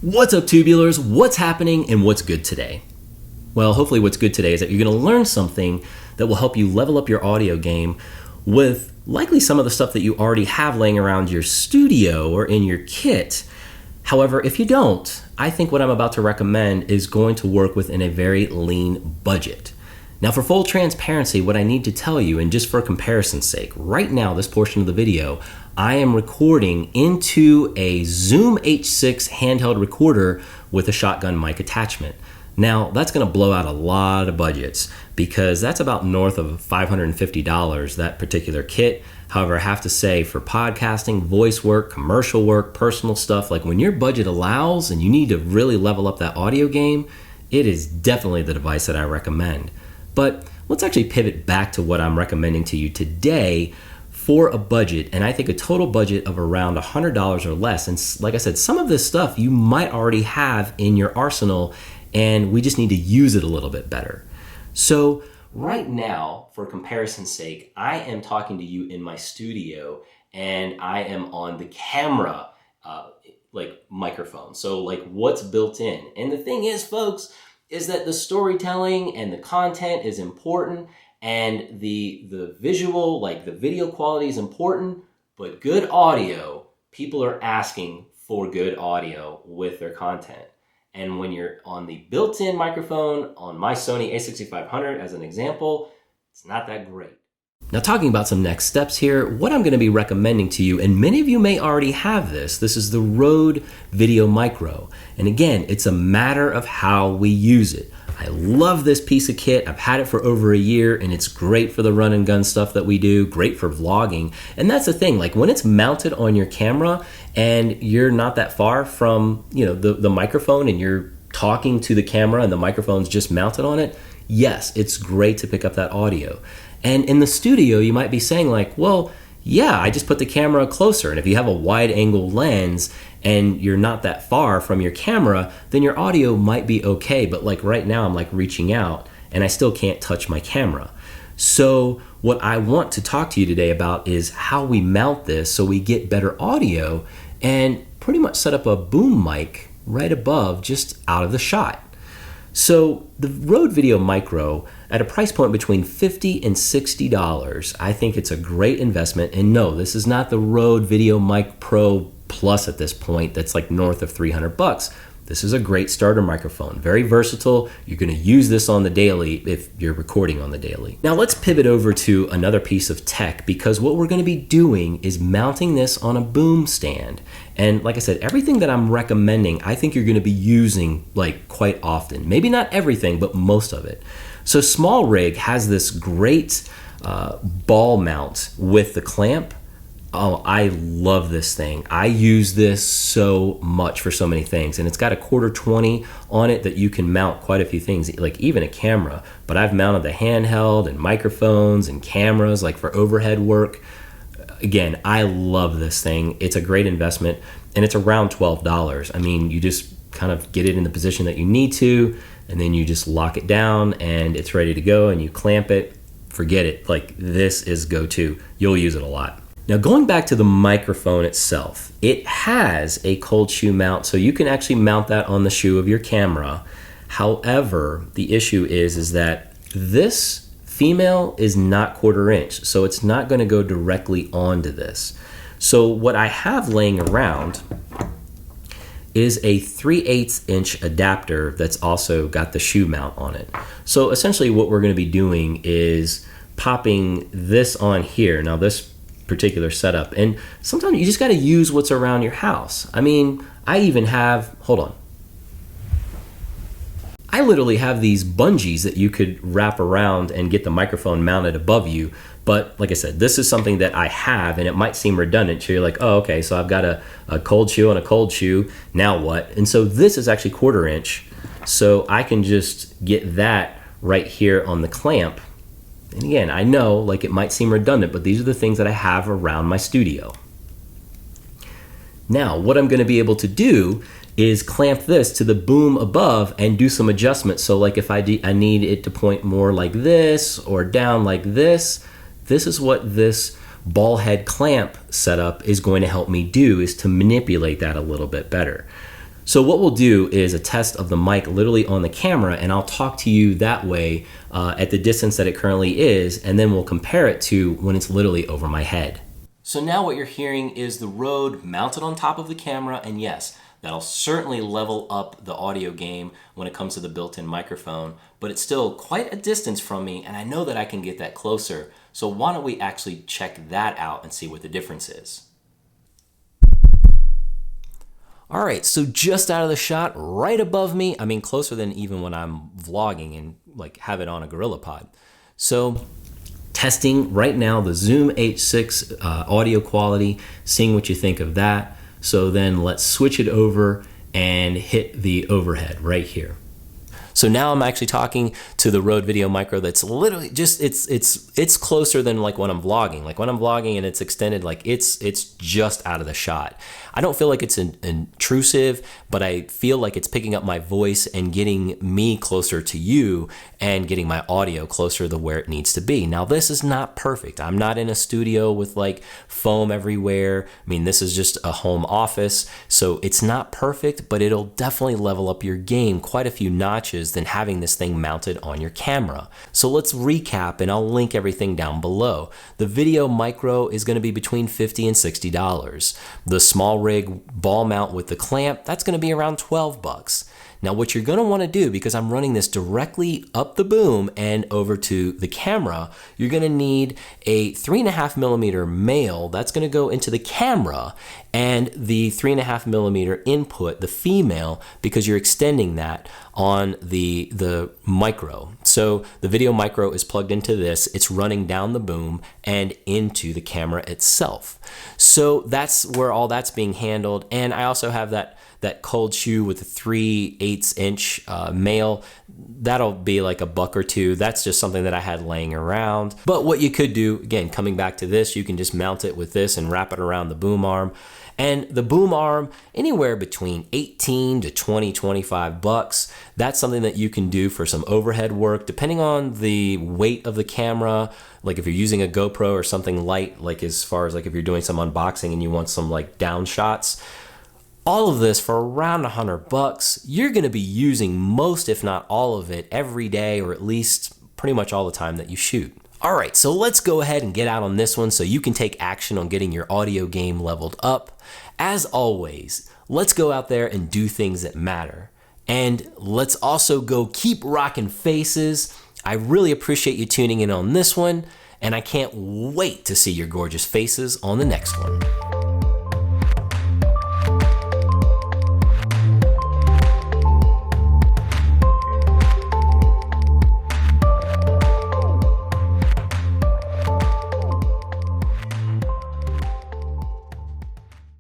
What's up, tubulars? What's happening and what's good today? Well, hopefully what's good today is that you're going to learn something that will help you level up your audio game with likely some of the stuff that you already have laying around your studio or in your kit. However, if you don't, I think what I'm about to recommend is going to work within a very lean budget. Now, for full transparency, what I need to tell you, and just for comparison's sake, right now, this portion of the video, I am recording into a Zoom H6 handheld recorder with a shotgun mic attachment. Now, that's going to blow out a lot of budgets because that's about north of $550, that particular kit. However, I have to say, for podcasting, voice work, commercial work, personal stuff, like when your budget allows and you need to really level up that audio game, it is definitely the device that I recommend. But let's actually pivot back to what I'm recommending to you today for a budget, and I think a total budget of around $100 or less. And like I said, some of this stuff you might already have in your arsenal, and we just need to use it a little bit better. So right now, for comparison's sake, I am talking to you in my studio, and I am on the camera microphone. So like what's built in. And the thing is, folks, is that the storytelling and the content is important, and the visual, like the video quality is important, but good audio, people are asking for good audio with their content. And when you're on the built-in microphone on my Sony a6500 as an example, it's not that great. Now, talking about some next steps here, what I'm going to be recommending to you, and many of you may already have this is the Rode VideoMicro. And again, it's a matter of how we use it. I love this piece of kit. I've had it for over a year, and it's great for the run and gun stuff that we do, great for vlogging. And that's the thing, like when it's mounted on your camera and you're not that far from, the microphone, and you're talking to the camera and the microphone's just mounted on it, yes, it's great to pick up that audio. And in the studio, you might be saying like, well, yeah, I just put the camera closer. And if you have a wide angle lens and you're not that far from your camera, then your audio might be okay. But like right now, I'm like reaching out and I still can't touch my camera. So what I want to talk to you today about is how we mount this so we get better audio and pretty much set up a boom mic right above, just out of the shot. So the Rode VideoMicro, at a price point between $50 and $60, I think it's a great investment. And no, this is not the Rode VideoMic Pro Plus at this point that's like north of $300. This is a great starter microphone, very versatile. You're going to use this on the daily if you're recording on the daily. Now let's pivot over to another piece of tech, because what we're going to be doing is mounting this on a boom stand. And like I said, everything that I'm recommending, I think you're going to be using like quite often. Maybe not everything, but most of it. So SmallRig has this great ball mount with the clamp. Oh, I love this thing. I use this so much for so many things, and it's got a 1/4-20 on it that you can mount quite a few things, like even a camera. But I've mounted the handheld and microphones and cameras, like for overhead work. Again, I love this thing. It's a great investment, and it's around $12. I mean, you just kind of get it in the position that you need to, and then you just lock it down, and it's ready to go, and you clamp it. Forget it. Like, this is go-to. You'll use it a lot. Now, going back to the microphone itself, it has a cold shoe mount, so you can actually mount that on the shoe of your camera. However, the issue is that this female is not 1/4 inch, so it's not going to go directly onto this. So what I have laying around is a 3/8 inch adapter that's also got the shoe mount on it. So essentially what we're going to be doing is popping this on here. Now this particular setup, and sometimes you just got to use what's around your house. I mean, I even have, I literally have these bungees that you could wrap around and get the microphone mounted above you. But like I said, this is something that I have, and it might seem redundant. So you're like, oh, okay, so I've got a cold shoe and a cold shoe, now what? And so this is actually 1/4 inch, so I can just get that right here on the clamp. And again, I know like it might seem redundant, but these are the things that I have around my studio. Now, what I'm going to be able to do is clamp this to the boom above and do some adjustments. So like if I need it to point more like this or down like this, this is what this ball head clamp setup is going to help me do, is to manipulate that a little bit better. So what we'll do is a test of the mic literally on the camera, and I'll talk to you that way at the distance that it currently is, and then we'll compare it to when it's literally over my head. So now what you're hearing is the Rode mounted on top of the camera, and yes, that'll certainly level up the audio game when it comes to the built-in microphone, but it's still quite a distance from me, and I know that I can get that closer. So why don't we actually check that out and see what the difference is. All right, so just out of the shot, right above me, I mean closer than even when I'm vlogging and like have it on a GorillaPod. So testing right now the Zoom H6 audio quality, seeing what you think of that. So then let's switch it over and hit the overhead right here. So now I'm actually talking to the Rode VideoMicro that's literally just, it's closer than like when I'm vlogging. Like when I'm vlogging and it's extended, like it's just out of the shot. I don't feel like it's intrusive, but I feel like it's picking up my voice and getting me closer to you and getting my audio closer to where it needs to be. Now this is not perfect. I'm not in a studio with like foam everywhere. I mean, this is just a home office, so it's not perfect, but it'll definitely level up your game quite a few notches than having this thing mounted on your camera. So let's recap, and I'll link everything down below. The VideoMicro is going to be between $50 and $60. The SmallRig ball mount with the clamp, that's going to be around $12. Now what you're going to want to do, because I'm running this directly up the boom and over to the camera, you're going to need a 3.5mm male that's going to go into the camera, and the 3.5mm input, the female, because you're extending that on the micro. So the VideoMicro is plugged into this, it's running down the boom and into the camera itself. So that's where all that's being handled. And I also have that cold shoe with a 3/8" male. That'll be like $1 or $2. That's just something that I had laying around. But what you could do, again, coming back to this, you can just mount it with this and wrap it around the boom arm. And the boom arm, anywhere between $18 to $20, $25. That's something that you can do for some overhead work, depending on the weight of the camera. Like if you're using a GoPro or something light, like as far as like if you're doing some unboxing and you want some like down shots. All of this for around $100. You're gonna be using most, if not all of it, every day, or at least pretty much all the time that you shoot. All right, so let's go ahead and get out on this one so you can take action on getting your audio game leveled up. As always, let's go out there and do things that matter. And let's also go keep rocking faces. I really appreciate you tuning in on this one, and I can't wait to see your gorgeous faces on the next one.